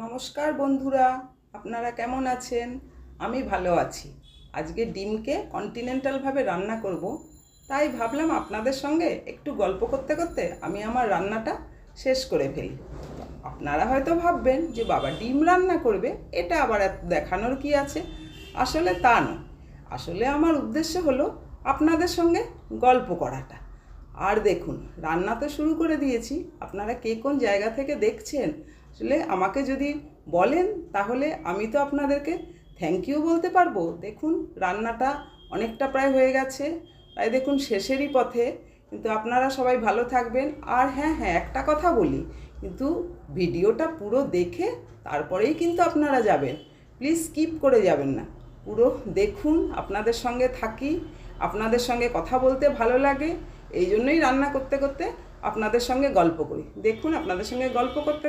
নমস্কার বন্ধুরা, আপনারা কেমন আছেন? আমি ভালো আছি। আজকে ডিমকে কন্টিনেন্টালভাবে রান্না করব, তাই ভাবলাম আপনাদের সঙ্গে একটু গল্প করতে করতে আমি আমার রান্নাটা শেষ করে ফেলি। আপনারা হয়তো ভাববেন যে বাবা ডিম রান্না করবে, এটা আবার এত দেখানোর কি আছে? আসলে তা নয়। আসলে আমার উদ্দেশ্য হলো আপনাদের সঙ্গে গল্প করাটা। আর দেখুন, রান্না তো শুরু করে দিয়েছি। আপনারা কে কোন জায়গা থেকে দেখছেন আসলে আমাকে যদি বলেন, তাহলে আমি তো আপনাদেরকে থ্যাংক ইউ বলতে পারবো। দেখুন, রান্নাটা অনেকটা প্রায় হয়ে গেছে, প্রায় দেখুন শেষেরই পথে। কিন্তু আপনারা সবাই ভালো থাকবেন। আর হ্যাঁ হ্যাঁ, একটা কথা বলি, কিন্তু ভিডিওটা পুরো দেখে তারপরেই কিন্তু আপনারা যাবেন। প্লিজ স্কিপ করে যাবেন না, পুরো দেখুন। আপনাদের সঙ্গে থাকি, আপনাদের সঙ্গে কথা বলতে ভালো লাগে, এই জন্যই রান্না করতে করতে আপনাদের সঙ্গে গল্প করি। দেখুন, আপনাদের সঙ্গে গল্প করতে করতে